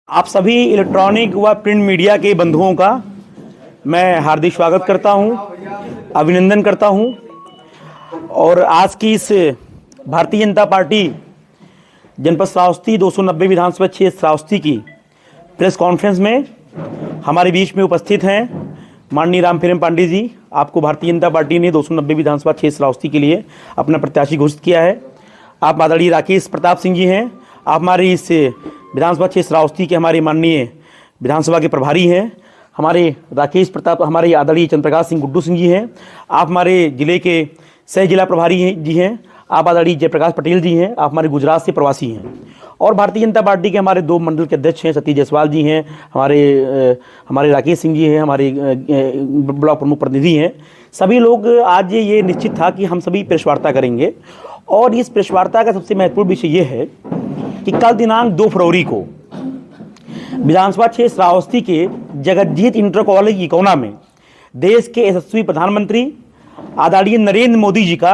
आप सभी इलेक्ट्रॉनिक व प्रिंट मीडिया के बंधुओं का मैं हार्दिक स्वागत करता हूं, अभिनंदन करता हूं। और आज की इस भारतीय जनता पार्टी जनपद श्रावस्ती 290 विधानसभा क्षेत्र श्रावस्ती की प्रेस कॉन्फ्रेंस में हमारे बीच में उपस्थित हैं माननीय रामप्रेम पांडे जी। आपको भारतीय जनता पार्टी ने 290 विधानसभा क्षेत्र श्रावस्ती के लिए अपना प्रत्याशी घोषित किया है। आप आदरणीय राकेश प्रताप सिंह जी हैं। आप हमारे इस विधानसभा क्षेत्र श्रावस्ती के हमारे माननीय विधानसभा के प्रभारी हैं। हमारे राकेश प्रताप, हमारे आदरणीय चंद्रप्रकाश सिंह गुड्डू सिंह जी हैं। आप हमारे जिले के सह जिला प्रभारी जी हैं। आप आदरणीय जयप्रकाश पटेल जी हैं। आप हमारे गुजरात से प्रवासी हैं। और भारतीय जनता पार्टी के हमारे 2 मंडल के अध्यक्ष हैं, सतीश जायसवाल जी हैं, हमारे राकेश सिंह जी हैं, हमारे ब्लॉक प्रमुख प्रतिनिधि हैं। सभी लोग, आज ये निश्चित था कि हम सभी प्रेस वार्ता करेंगे। और इस प्रेस वार्ता का सबसे महत्वपूर्ण विषय ये है कि कल दिनांक 2 फरवरी को विधानसभा क्षेत्र श्रावस्ती के जगतजीत इंटर कॉलेज इकोना में देश के यशस्वी प्रधानमंत्री आदरणीय नरेंद्र मोदी जी का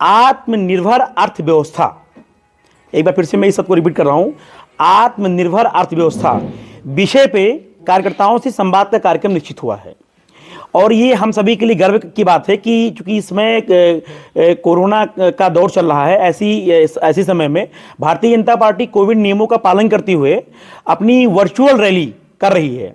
आत्मनिर्भर अर्थव्यवस्था, एक बार फिर से मैं इस सबको रिपीट कर रहा हूं, आत्मनिर्भर अर्थव्यवस्था विषय पे कार्यकर्ताओं से संवाद का कार्यक्रम निश्चित हुआ है। और ये हम सभी के लिए गर्व की बात है कि चूंकि इसमें कोरोना का दौर चल रहा है, ऐसी समय में भारतीय जनता पार्टी कोविड नियमों का पालन करते हुए अपनी वर्चुअल रैली कर रही है।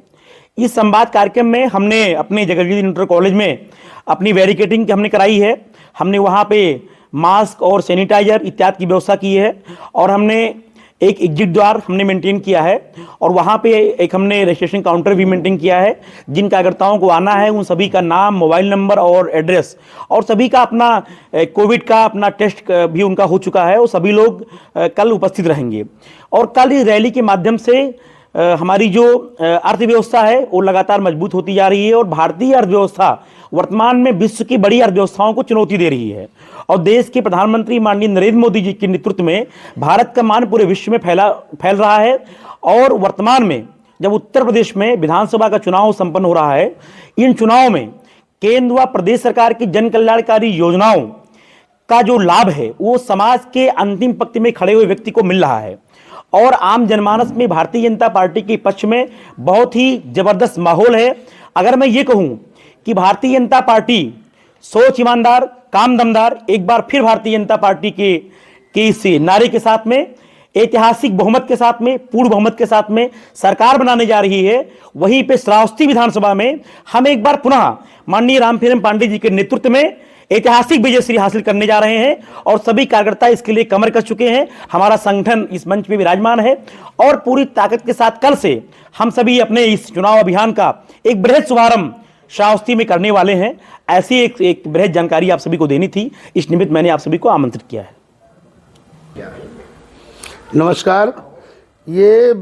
इस संवाद कार्यक्रम में हमने अपने जगतजीत इंटर कॉलेज में अपनी बैरिकेडिंग हमने कराई है। हमने वहाँ पे मास्क और सैनिटाइजर इत्यादि की व्यवस्था की है। और हमने एक एग्जिट द्वार हमने मेंटेन किया है। और वहाँ पे एक हमने रजिस्ट्रेशन काउंटर भी मेंटेन किया है। जिन कार्यकर्ताओं को आना है उन सभी का नाम, मोबाइल नंबर और एड्रेस, और सभी का अपना कोविड का अपना टेस्ट भी उनका हो चुका है। और सभी लोग कल उपस्थित रहेंगे। और कल इस रैली के माध्यम से हमारी जो अर्थव्यवस्था है वो लगातार मजबूत होती जा रही है। और भारतीय अर्थव्यवस्था वर्तमान में विश्व की बड़ी अर्थव्यवस्थाओं को चुनौती दे रही है। और देश के प्रधानमंत्री माननीय नरेंद्र मोदी जी के नेतृत्व में भारत का मान पूरे विश्व में फैल रहा है। और वर्तमान में जब उत्तर प्रदेश में विधानसभा का चुनाव संपन्न हो रहा है, इन चुनावों में केंद्र व प्रदेश सरकार की जन कल्याणकारी योजनाओं का जो लाभ है वो समाज के अंतिम पंक्ति में खड़े हुए व्यक्ति को मिल रहा है। और आम जनमानस में भारतीय जनता पार्टी के पक्ष में बहुत ही जबरदस्त माहौल है। अगर मैं ये कहूं कि भारतीय जनता पार्टी सोच ईमानदार, काम दमदार, एक बार फिर भारतीय जनता पार्टी के इस नारे के साथ में, ऐतिहासिक बहुमत के साथ में, पूर्ण बहुमत के साथ में सरकार बनाने जा रही है, वहीं पे श्रावस्ती विधानसभा में हम एक बार पुनः माननीय रामप्रेम पांडे जी के नेतृत्व में ऐतिहासिक विजयश्री हासिल करने जा रहे हैं। और सभी कार्यकर्ता इसके लिए कमर कस चुके हैं। हमारा संगठन इस मंच पे विराजमान है। और पूरी ताकत के साथ कल से हम सभी अपने इस चुनाव अभियान का एक बृहद शुभारंभ श्रावस्ती में करने वाले हैं। ऐसी एक बृहद जानकारी आप सभी को देनी थी। इस निमित्त मैंने आप सभी को आमंत्रित किया है। नमस्कार। ये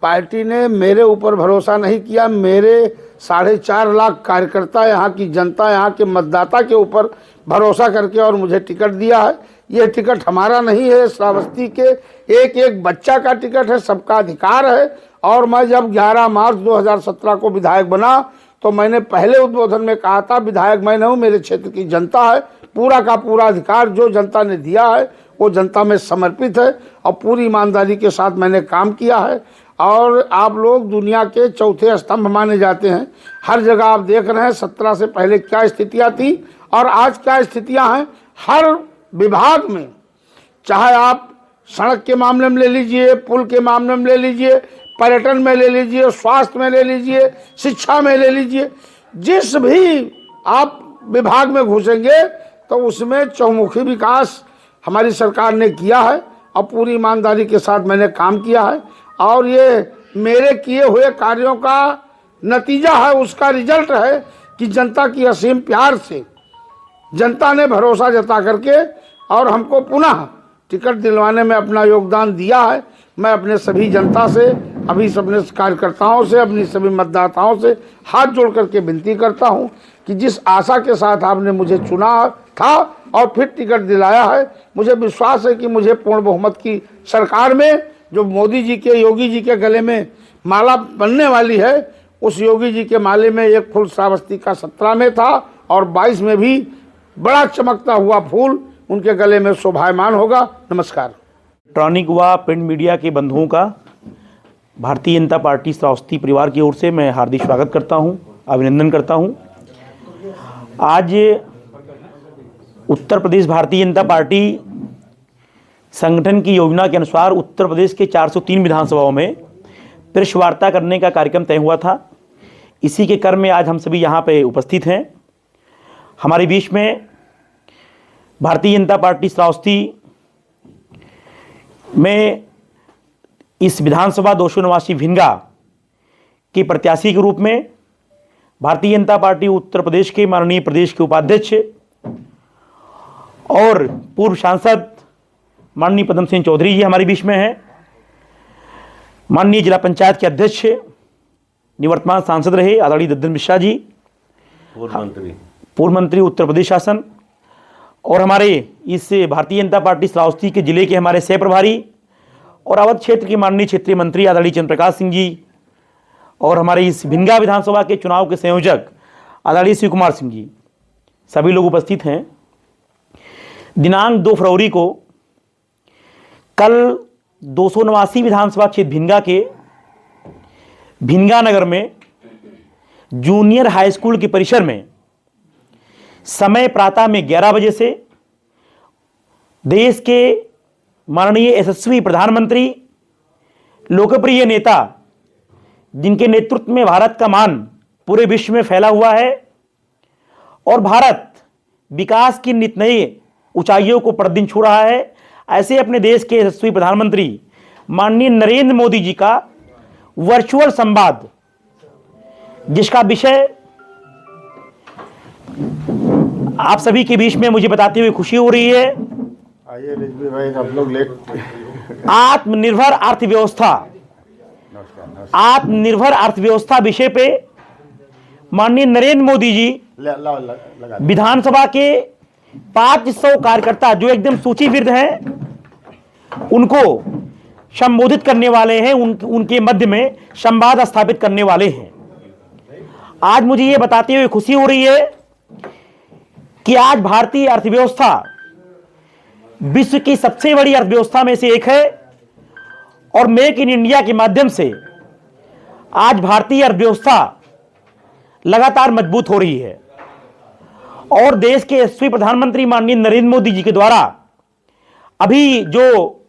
पार्टी ने मेरे ऊपर भरोसा नहीं किया, मेरे 4.5 लाख कार्यकर्ता, यहाँ की जनता, यहाँ के मतदाता के ऊपर भरोसा करके और मुझे टिकट दिया है। ये टिकट हमारा नहीं है, श्रावस्ती के एक एक बच्चा का टिकट है, सबका अधिकार है। और मैं जब 11 मार्च 2017 को विधायक बना तो मैंने पहले उद्बोधन में कहा था, विधायक मैं नहीं हूँ, मेरे क्षेत्र की जनता है, पूरा का पूरा अधिकार जो जनता ने दिया है वो जनता में समर्पित है। और पूरी ईमानदारी के साथ मैंने काम किया है। और आप लोग दुनिया के चौथे स्तंभ माने जाते हैं। हर जगह आप देख रहे हैं 17 से पहले क्या स्थितियाँ थी और आज क्या स्थितियाँ हैं। हर विभाग में, चाहे आप सड़क के मामले में ले लीजिए, पुल के मामले में ले लीजिए, पर्यटन में ले लीजिए, स्वास्थ्य में ले लीजिए, शिक्षा में ले लीजिए, जिस भी आप विभाग में घुसेंगे तो उसमें चौमुखी विकास हमारी सरकार ने किया है। और पूरी ईमानदारी के साथ मैंने काम किया है। और ये मेरे किए हुए कार्यों का नतीजा है, उसका रिजल्ट है कि जनता की असीम प्यार से जनता ने भरोसा जता करके और हमको पुनः टिकट दिलवाने में अपना योगदान दिया है। मैं अपने सभी जनता से, अभी अपने कार्यकर्ताओं से, अपनी सभी मतदाताओं से हाथ जोड़ करके विनती करता हूं कि जिस आशा के साथ आपने मुझे चुना था और फिर टिकट दिलाया है, मुझे विश्वास है कि मुझे पूर्ण बहुमत की सरकार में जो मोदी जी के, योगी जी के गले में माला बनने वाली है, उस योगी जी के माले में एक फूल श्रावस्ती का 17 में था और 22 में भी बड़ा चमकता हुआ फूल उनके गले में शोभायमान होगा। नमस्कार। इलेक्ट्रॉनिक व प्रिंट मीडिया के बंधुओं का भारतीय जनता पार्टी श्रावस्ती परिवार की ओर से मैं हार्दिक स्वागत करता हूं, अभिनंदन करता हूं। आज उत्तर प्रदेश भारतीय जनता पार्टी संगठन की योजना के अनुसार उत्तर प्रदेश के 403 विधानसभाओं में प्रेस वार्ता करने का कार्यक्रम तय हुआ था। इसी के क्रम में आज हम सभी यहाँ पे उपस्थित हैं। हमारे बीच में भारतीय जनता पार्टी श्रावस्ती में इस विधानसभा 289 भिनगा के प्रत्याशी के रूप में भारतीय जनता पार्टी उत्तर प्रदेश के माननीय प्रदेश के उपाध्यक्ष और पूर्व सांसद माननीय पदम सिंह चौधरी जी हमारे बीच में हैं। माननीय जिला पंचायत के अध्यक्ष निवर्तमान सांसद रहे आदरणीय दद्दन मिश्रा जी, पूर्व मंत्री उत्तर प्रदेश शासन, और हमारे इस भारतीय जनता पार्टी श्रावस्ती के जिले के हमारे सह प्रभारी और अवध क्षेत्र के माननीय क्षेत्रीय मंत्री आदरणीय चंद्रप्रकाश सिंह जी, और हमारे इस भिनगा विधानसभा के चुनाव के संयोजक आदरणीय शिव कुमार सिंह जी, सभी लोग उपस्थित हैं। दिनांक 2 फरवरी को कल 289 विधानसभा क्षेत्र भिनगा के भिनगा नगर में जूनियर हाई स्कूल के परिसर में समय प्रातः में 11 बजे से देश के माननीय यशस्वी प्रधानमंत्री, लोकप्रिय नेता, जिनके नेतृत्व में भारत का मान पूरे विश्व में फैला हुआ है और भारत विकास की नित नई ऊंचाइयों को प्रतिदिन छू रहा है, ऐसे अपने देश के यशस्वी प्रधानमंत्री माननीय नरेंद्र मोदी जी का वर्चुअल संवाद, जिसका विषय आप सभी के बीच में मुझे बताते हुए खुशी हो रही है, आइए रिजवी भाई, आप लोग लेट। आत्मनिर्भर अर्थव्यवस्था। आत्मनिर्भर अर्थव्यवस्था विषय पे माननीय नरेंद्र मोदी जी विधानसभा के 500 कार्यकर्ता जो एकदम सूचीबद्ध हैं उनको संबोधित करने वाले हैं, उनके मध्य में संवाद स्थापित करने वाले हैं। आज मुझे ये बताते हुए खुशी हो रही है कि आज भारतीय अर्थव्यवस्था विश्व की सबसे बड़ी अर्थव्यवस्था में से एक है और मेक इन इंडिया के माध्यम से आज भारतीय अर्थव्यवस्था लगातार मजबूत हो रही है और देश के यशस्वी प्रधानमंत्री माननीय नरेंद्र मोदी जी के द्वारा अभी जो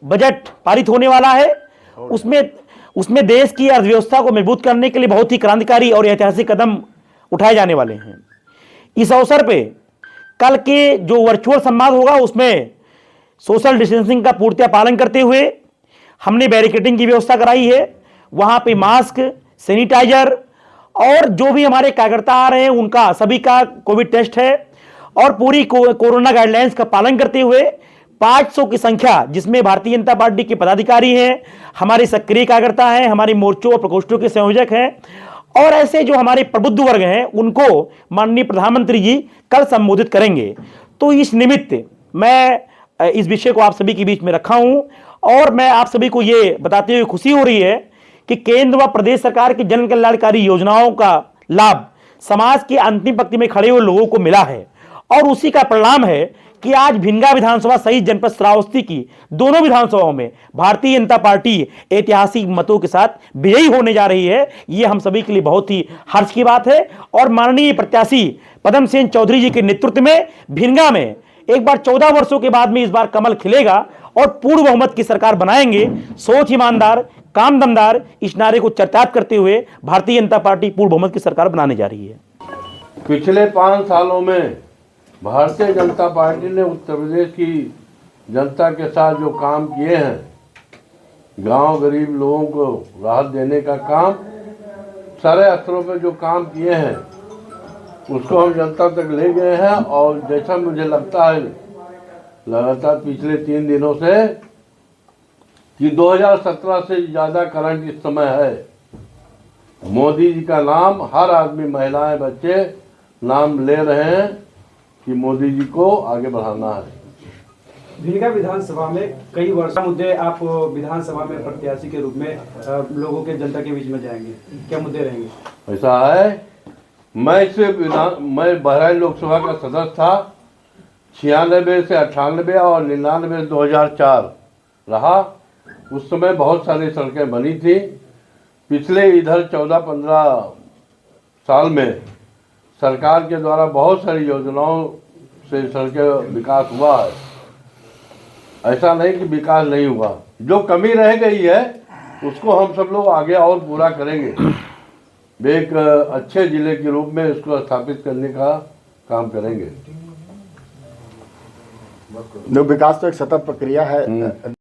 बजट पारित होने वाला है उसमें देश की अर्थव्यवस्था को मजबूत करने के लिए बहुत ही क्रांतिकारी और ऐतिहासिक कदम उठाए जाने वाले हैं। इस अवसर पे कल के जो वर्चुअल संवाद होगा उसमें सोशल डिस्टेंसिंग का पूर्णतः पालन करते हुए हमने बैरिकेडिंग की व्यवस्था कराई है। वहां पे मास्क, सैनिटाइजर और जो भी हमारे कार्यकर्ता आ रहे हैं उनका सभी का कोविड टेस्ट है और पूरी कोरोना गाइडलाइंस का पालन करते हुए 500 की संख्या, जिसमें भारतीय जनता पार्टी के पदाधिकारी हैं, हमारे सक्रिय कार्यकर्ता हैं, हमारे मोर्चों और प्रकोष्ठों के संयोजक हैं और ऐसे जो हमारे प्रबुद्ध वर्ग हैं उनको माननीय प्रधानमंत्री जी कल संबोधित करेंगे। तो इस निमित्त मैं इस विषय को आप सभी के बीच में रखा हूं और मैं आप सभी को ये बताते हुए खुशी हो रही है कि केंद्र व प्रदेश सरकार की जन कल्याणकारी योजनाओं का लाभ समाज के अंतिम पंक्ति में खड़े हुए लोगों को मिला है और उसी का परिणाम है कि आज भिनगा विधानसभा सहित जनपद श्रावस्ती की दोनों विधानसभाओं में भारतीय जनता पार्टी ऐतिहासिक मतों के साथ विजयी होने जा रही है। ये हम सभी के लिए बहुत ही हर्ष की बात है और माननीय प्रत्याशी पदम सिंह चौधरी जी के नेतृत्व में भिनगा में एक बार 14 वर्षों के बाद में इस बार कमल खिलेगा और पूर्ण बहुमत की सरकार बनाएंगे। सोच ईमानदार, काम दमदार, इस नारे को चरितार्थ करते हुए भारतीय जनता पार्टी पूर्ण बहुमत की सरकार बनाने जा रही है। पिछले 5 सालों में भारतीय जनता पार्टी ने उत्तर प्रदेश की जनता के साथ जो काम किए हैं, गांव गरीब लोगों को राहत देने का काम, सारे स्तरों पर जो काम किए हैं उसको हम जनता तक ले गए हैं और जैसा मुझे लगता है लगातार पिछले 3 दिनों से कि 2017 से ज़्यादा करंट इस समय है। मोदी जी का नाम हर आदमी, महिलाएं, बच्चे नाम ले रहे हैं कि मोदी जी को आगे बढ़ाना है। भिनगा विधानसभा में कई वर्ष मुद्दे आप विधानसभा में प्रत्याशी के रूप में लोगों के जनता के बीच में जाएंगे, क्या मुद्दे रहेंगे? ऐसा है, मैं बहराइच लोकसभा का सदस्य था। 96 से 98 और 99 से 2004 रहा। उस समय बहुत सारी सड़कें बनी थी। पिछले इधर 14-15 साल में सरकार के द्वारा बहुत सारी योजनाओं से सड़कें विकास हुआ है। ऐसा नहीं कि विकास नहीं हुआ, जो कमी रह गई है उसको हम सब लोग आगे और पूरा करेंगे। एक अच्छे जिले के रूप में इसको स्थापित करने का काम करेंगे। जो विकास तो एक सतत प्रक्रिया है।